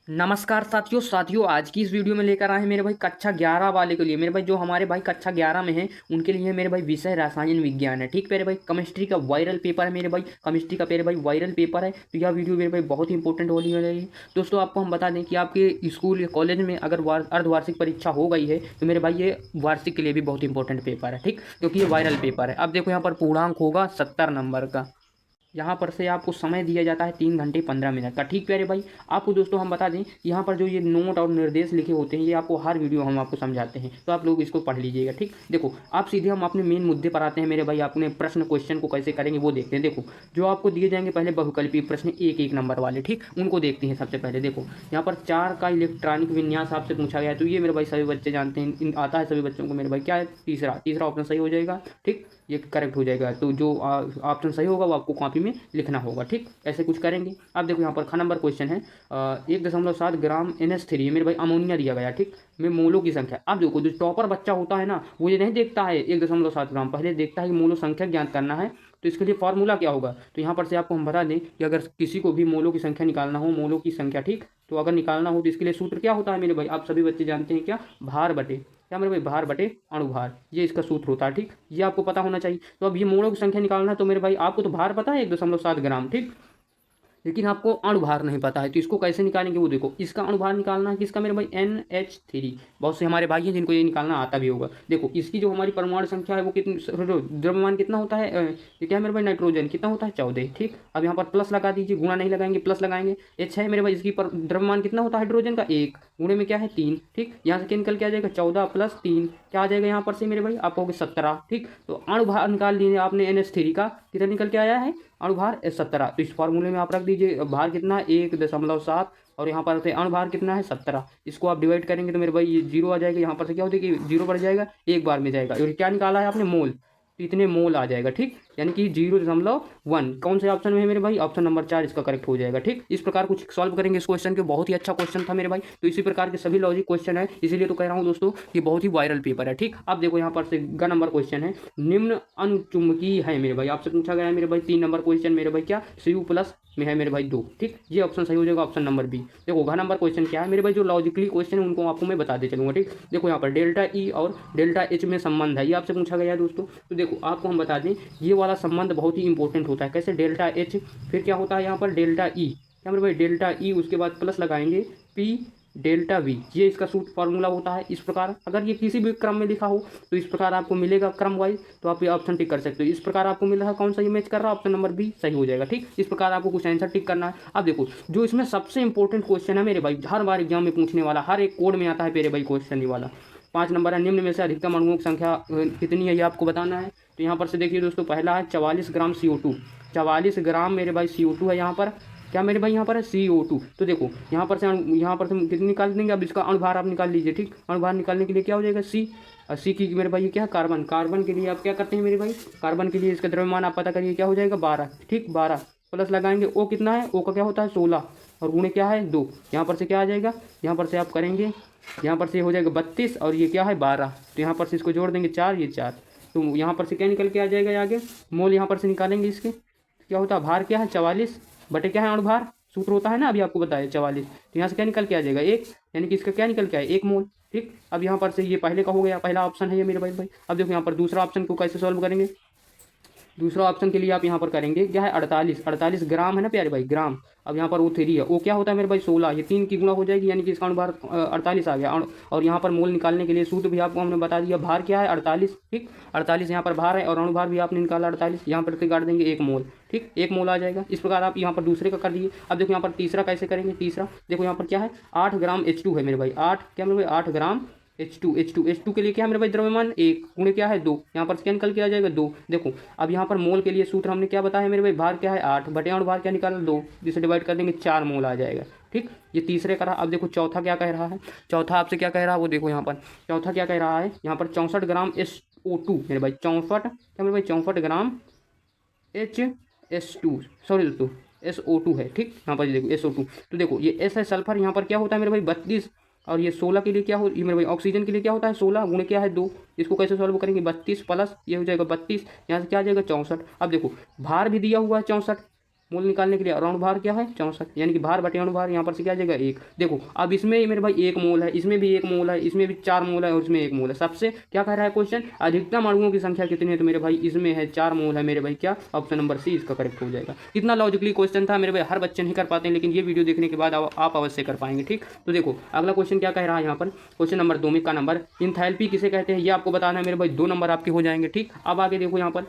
नमस्कार साथियों आज की इस वीडियो में लेकर आए हैं मेरे भाई कक्षा 11 वाले के लिए। मेरे भाई जो हमारे भाई कक्षा 11 में हैं उनके लिए मेरे भाई विषय रसायन विज्ञान है। ठीक मेरे भाई, केमिस्ट्री का वायरल पेपर है मेरे भाई, केमिस्ट्री का मेरे भाई वायरल पेपर है। तो यह वीडियो मेरे भाई बहुत ही इंपॉर्टेंट होने वाली है। दोस्तों आपको हम बता दें कि आपके स्कूल या कॉलेज में अगर अर्धवार्षिक परीक्षा हो गई है तो मेरे भाई ये वार्षिक के लिए भी बहुत इंपॉर्टेंट पेपर है। ठीक, क्योंकि ये वायरल पेपर है। अब देखो यहाँ पर पूर्णांक होगा 70 नंबर का। यहाँ पर से आपको समय दिया जाता है 3 घंटे 15 मिनट का। ठीक प्यारे भाई, आपको दोस्तों हम बता दें यहाँ पर जो ये नोट और निर्देश लिखे होते हैं ये आपको हर वीडियो हम आपको समझाते हैं, तो आप लोग इसको पढ़ लीजिएगा। ठीक, देखो आप सीधे हम अपने मेन मुद्दे पर आते हैं मेरे भाई। आपने प्रश्न क्वेश्चन को कैसे करेंगे वो देखते हैं। देखो जो आपको दिए जाएंगे पहले बहुकल्पीय प्रश्न एक एक नंबर वाले, ठीक उनको देखते हैं। सबसे पहले देखो यहाँ पर 4 का इलेक्ट्रॉनिक विन्यास आपसे पूछा गया है, तो ये मेरे भाई सभी बच्चे जानते हैं, आता है सभी बच्चों को। मेरे भाई क्या है, तीसरा तीसरा ऑप्शन सही हो जाएगा। ठीक, ये करेक्ट हो जाएगा। तो जो ऑप्शन सही होगा वो आपको कॉपी में लिखना होगा। ठीक, ऐसे कुछ करेंगे। अब देखो यहाँ पर ख नंबर क्वेश्चन है 1.7 ग्राम NH3 मेरे भाई अमोनिया दिया गया। ठीक, में मोलों की संख्या। अब देखो जो टॉपर बच्चा होता है ना वो ये नहीं देखता है 1.7 ग्राम, पहले देखता है कि मोलो संख्या ज्ञात करना है। तो इसके लिए फॉर्मूला क्या होगा, तो यहाँ पर से आपको हम बता दें कि अगर किसी को भी मोलों की संख्या निकालना हो, मोलों की संख्या, ठीक, तो अगर निकालना हो तो इसके लिए सूत्र क्या होता है मेरे भाई, आप सभी बच्चे जानते हैं क्या, भार बटे क्या मेरे भाई, भार बटे अणुभार, ये इसका सूत्र होता है। ठीक, ये आपको पता होना चाहिए। तो अब ये मोड़ों की संख्या निकालना है तो मेरे भाई आपको तो भार पता है 1.7 ग्राम, ठीक, लेकिन आपको अणुभार नहीं पता है। तो इसको कैसे निकालेंगे वो देखो। इसका अणुभार निकालना है किसका मेरे भाई, NH3। बहुत से हमारे भाई हैं जिनको ये निकालना आता भी होगा। देखो इसकी जो हमारी परमाणु संख्या है वो कितनी, द्रव्यमान कितना होता है, ये क्या है मेरे भाई, नाइट्रोजन कितना होता है 14। ठीक, अब यहाँ पर प्लस लगा दीजिए, गुणा नहीं लगाएंगे प्लस लगाएंगे। H है मेरे भाई, इसकी द्रव्यमान कितना होता है हाइड्रोजन का 1, गुणे में क्या है 3। ठीक, यहाँ से क्या निकल के आ जाएगा 14 + 3 क्या आ जाएगा यहाँ पर से मेरे भाई, आप होगे 17। ठीक, तो अणुभार निकाल लिए आपने NH3 का, कितना निकल के आया है अणुभार 17। तो इस फॉर्मूले में आप रख दीजिए भार कितना है 1.7 और यहाँ पर से अणुभार कितना है 17। इसको आप डिवाइड करेंगे तो मेरे भाई ये जीरो आ जाएगा। यहाँ पर से क्या होता है कि जीरो बढ़ जाएगा, एक बार में जाएगा। और क्या निकाला है आपने, मोल, तो इतने मोल आ जाएगा। ठीक, यानी कि 0.1 कौन से ऑप्शन में है मेरे भाई, ऑप्शन नंबर 4 इसका करेक्ट हो जाएगा। ठीक, इस प्रकार कुछ सॉल्व करेंगे इस क्वेश्चन के। बहुत ही अच्छा क्वेश्चन था मेरे भाई। तो इसी प्रकार के सभी लॉजिक क्वेश्चन है, इसीलिए तो कह रहा हूँ दोस्तों ये बहुत ही वायरल पेपर है। ठीक, अब देखो यहाँ पर से ग नंबर क्वेश्चन है, निम्न अनुचुंबकीय है मेरे भाई, आपसे पूछा गया है मेरे भाई 3 नंबर क्वेश्चन मेरे भाई क्या, Cu+ में है मेरे भाई 2। ठीक, ये ऑप्शन सही हो जाएगा, ऑप्शन नंबर बी। देखो घ नंबर क्वेश्चन क्या है मेरे भाई, जो लॉजिकली क्वेश्चन है उनको आपको मैं बताते चलूंगा। ठीक, देखो यहाँ पर ΔE और ΔH में संबंध है, ये आपसे पूछा गया है दोस्तों। तो देखो आपको हम बता दें ये वाला संबंध बहुत ही इंपॉर्टेंट होता है। कैसे, ΔH फिर क्या होता है यहाँ पर ΔE, क्या मेरे भाई ΔE, उसके बाद प्लस लगाएंगे P ΔV, ये इसका सूत्र फार्मूला होता है। इस प्रकार अगर ये किसी भी क्रम में लिखा हो तो इस प्रकार आपको मिलेगा क्रम वाइज, तो आप ये ऑप्शन टिक कर सकते हो। इस प्रकार आपको मिल रहा है कौन सा ये मैच कर रहा है, ऑप्शन नंबर बी सही हो जाएगा। ठीक, इस प्रकार आपको कुछ आंसर टिक करना है। अब देखो जो इसमें सबसे इंपॉर्टेंट क्वेश्चन है मेरे भाई, हर बार एग्जाम में पूछने वाला, हर एक कोड में आता है मेरे भाई क्वेश्चन ये वाला। 5 नंबर है, निम्न में से अधिकतम अणुओं की संख्या कितनी है ये आपको बताना है। तो यहाँ पर से देखिए दोस्तों, पहला है 44 ग्राम CO2, 44 ग्राम मेरे भाई CO2 है यहाँ पर। क्या मेरे भाई यहाँ पर है CO2। तो देखो यहाँ पर से कितनी निकाल देंगे, अब इसका अणुभार आप निकाल लीजिए। ठीक, अणुभार निकालने के लिए क्या हो जाएगा C, C की मेरे भाई ये क्या है कार्बन, कार्बन के लिए आप क्या करते हैं मेरे भाई, कार्बन के लिए इसका द्रव्यमान आप पता करिए क्या हो जाएगा 12। ठीक, 12 प्लस लगाएंगे O कितना है, O का क्या होता है 16 और गुणे क्या है 2। यहाँ पर से क्या आ जाएगा, यहाँ पर से आप करेंगे, यहाँ पर से हो जाएगा 32 और ये क्या है 12। तो यहाँ पर से इसको जोड़ देंगे 4, ये 4। तो यहाँ पर से क्या निकल के आ जाएगा आगे, मोल यहाँ पर से निकालेंगे इसके, क्या होता है भार क्या है 44 बटे क्या है अणुभार, सूत्र होता है ना अभी आपको बताया 44। तो यहाँ से क्या निकल के आ जाएगा 1, यानी कि इसका क्या निकल के आए 1 मोल। ठीक, अब यहाँ पर से ये पहले का हो गया, पहला ऑप्शन है ये मेरे भाई। अब देखो यहाँ पर दूसरा ऑप्शन को कैसे सॉल्व करेंगे। दूसरा ऑप्शन के लिए आप यहाँ पर करेंगे क्या है 48 ग्राम है ना प्यारे भाई, ग्राम। अब यहाँ पर वो 3 है, वो क्या होता है मेरे भाई 16, ये 3 की गुणा हो जाएगी, यानी कि इसका अनुभार 48 आ गया। और यहाँ पर मोल निकालने के लिए सूत्र भी आपको हमने बता दिया, भार क्या है 48। ठीक, 48 यहाँ पर भार है और अणुभार भी आपने निकाला 48, यहाँ पर काट देंगे 1 मोल। ठीक, 1 मोल आ जाएगा। इस प्रकार आप यहाँ पर दूसरे का कर दिए। अब देखो यहाँ पर तीसरा कैसे करेंगे। तीसरा देखो यहाँ पर क्या है 8 ग्राम H2 है मेरे भाई, 8 क्या मेरे भाई 8 ग्राम H2 के लिए क्या है मेरे भाई द्रव्यमान 1 गुणे क्या है 2, यहाँ पर क्या निकल के आ जाएगा 2। देखो अब यहाँ पर मोल के लिए सूत्र हमने क्या बताया मेरे भाई, भार क्या है 8 बटे अणुभार क्या निकाला 2, जिसे डिवाइड कर देंगे 4 मोल आ जाएगा। ठीक, ये तीसरे का रहा। अब देखो चौथा क्या कह रहा है, चौथा आपसे क्या कह रहा है वो देखो यहाँ पर। चौथा क्या कह रहा है यहाँ पर 64 ग्राम SO2 मेरे भाई, 64 क्या मेरे भाई 64 ग्राम HS2, सॉरी दोस्तों SO2 है। ठीक, यहाँ पर देखो SO2। तो देखो ये S है सल्फर, यहाँ पर क्या होता है मेरे भाई 32 और ये 16 के लिए क्या हो, ये मेरे भाई ऑक्सीजन के लिए क्या होता है 16 गुणे क्या है 2। इसको कैसे सॉल्व करेंगे 32 प्लस ये हो जाएगा 32, यहाँ से क्या आ जाएगा 64। अब देखो भार भी दिया हुआ है 64, मोल निकालने के लिए अणु भार क्या है 64, यानी कि भार बटे अणु भार, यहाँ पर से क्या आ जाएगा 1। देखो अब इसमें मेरे भाई 1 मोल है, इसमें भी 1 मोल है, इसमें भी 4 मोल है और इसमें 1 मोल है। सबसे क्या कह रहा है क्वेश्चन, अधिकतम अणुओं की संख्या कितनी है, तो मेरे भाई इसमें है 4 मोल है मेरे भाई, क्या ऑप्शन नंबर सी इसका करेक्ट हो जाएगा। कितना लॉजिकली क्वेश्चन था मेरे भाई, हर बच्चे नहीं कर पाते हैं, लेकिन ये वीडियो देखने के बाद आप अवश्य कर पाएंगे। ठीक, तो देखो अगला क्वेश्चन क्या कह रहा है यहाँ पर, क्वेश्चन नंबर 2 में का नंबर इंथैल्पी किसे कहते हैं, ये आपको बताना है मेरे भाई, 2 नंबर आपके हो जाएंगे। ठीक, अब आगे देखो यहाँ पर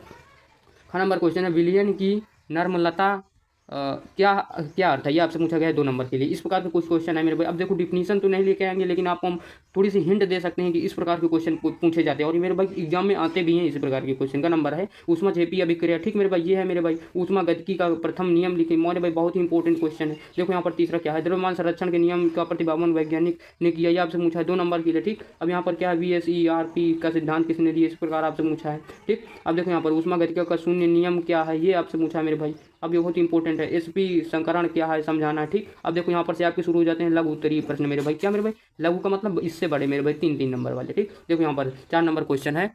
नंबर क्वेश्चन है, विलियन की नर्मलता क्या क्या अर्थ है, ये आपसे पूछा गया है 2 नंबर के लिए। इस प्रकार के कुछ क्वेश्चन है मेरे भाई। अब देखो डिफिनीशन तो नहीं लेके आएंगे, लेकिन आपको हम थोड़ी सी हिंट दे सकते हैं कि इस प्रकार के क्वेश्चन पूछे जाते हैं, और ये मेरे भाई एग्जाम में आते भी हैं इस प्रकार के क्वेश्चन। का नंबर है ऊष्माक्षेपीय अभिक्रिया। ठीक मेरे भाई, ये है मेरे भाई ऊष्मागतिकी का प्रथम नियम लिखे मेरे भाई, बहुत ही इंपॉर्टेंट क्वेश्चन है। देखो यहाँ पर तीसरा क्या है, द्रव्यमान संरक्षण के नियम का प्रतिपादन वैज्ञानिक ने किया, ये आपसे पूछा है 2 नंबर के लिए। ठीक, अब यहाँ पर क्या है, VSERP का सिद्धांत किसने दिया, इस प्रकार आपसे पूछा है। ठीक, अब देखो यहाँ पर ऊष्मागतिकी का शून्य नियम क्या है, ये आपसे पूछा है मेरे भाई। अब ये बहुत इंपॉर्टेंट है, SP संकरण क्या है समझाना है। ठीक, अब देखो यहाँ पर से आपके शुरू हो जाते हैं लघु उत्तरीय प्रश्न मेरे भाई। क्या मेरे भाई, लघु का मतलब इससे बड़े मेरे भाई, 3-3 नंबर वाले। ठीक, देखो यहाँ पर 4 नंबर क्वेश्चन है,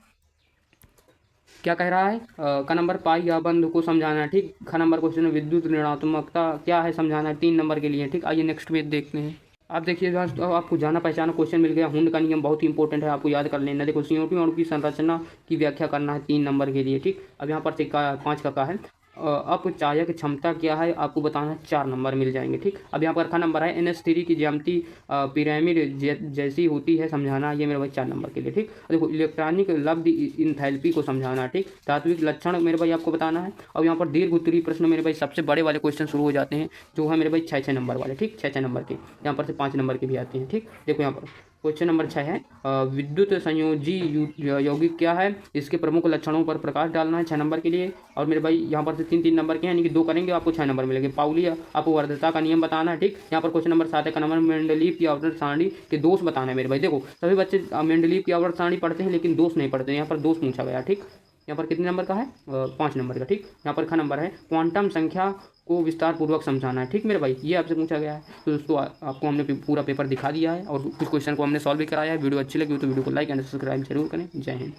क्या कह रहा है, का नंबर पाई या बंध को समझाना है। ठीक, ख नंबर क्वेश्चन है विद्युत ऋणात्मकता क्या है समझाना है, 3 नंबर के लिए। ठीक, आइए नेक्स्ट पेज देखते हैं। आप देखिए तो आपको जाना पहचाना क्वेश्चन मिल गया। हुंड का नियम बहुत ही इंपॉर्टेंट है, आपको याद कर लेना। देखो CO2 अणु की संरचना की व्याख्या करना है, 3 नंबर के लिए। ठीक, अब यहाँ पर से 5 का है, अपचायक क्षमता क्या है आपको बताना है, 4 नंबर मिल जाएंगे। ठीक, अब यहाँ पर खा नंबर है NH3 की ज्यामिति पिरामिड जैसी होती है समझाना, ये मेरे भाई 4 नंबर के लिए। ठीक, देखो इलेक्ट्रॉनिक लब्ध इंथैल्पी को समझाना। ठीक, तात्विक लक्षण मेरे भाई आपको बताना है। और यहाँ पर दीर्घ उत्तरीय प्रश्न मेरे भाई सबसे बड़े वाले क्वेश्चन शुरू हो जाते हैं, जो है मेरे भाई 6-6 नंबर वाले। ठीक, 6-6 नंबर के, यहाँ पर से 5 नंबर के भी आते हैं। ठीक, देखो यहाँ पर क्वेश्चन नंबर 6 है, विद्युत संयोजी यौगिक क्या है, इसके प्रमुख लक्षणों पर प्रकाश डालना है, 6 नंबर के लिए। और मेरे भाई यहाँ पर से 3-3 नंबर के हैं, यानी कि 2 करेंगे आपको 6 नंबर मिलेंगे। पाउली अपवर्तकता का नियम बताना है। ठीक, यहाँ पर क्वेश्चन नंबर 7 है, का नंबर मेंडलीव की आवर्त सारणी के दोष बताना है मेरे भाई। देखो सभी बच्चे मेंडलीव की आवर्त सारणी पढ़ते हैं, लेकिन दोष नहीं पढ़ते, यहाँ पर दोष पूछा गया। ठीक, यहाँ पर कितने नंबर का है, 5 नंबर का। ठीक, यहाँ पर ख नंबर है, क्वांटम संख्या को विस्तार पूर्वक समझाना है। ठीक मेरे भाई, ये आपसे पूछा गया है। तो दोस्तों आपको हमने पूरा पेपर दिखा दिया है और कुछ क्वेश्चन को हमने सॉल्व भी कराया है। वीडियो अच्छी लगी हो तो वीडियो को लाइक एंड सब्सक्राइब जरूर करें। जय हिंद।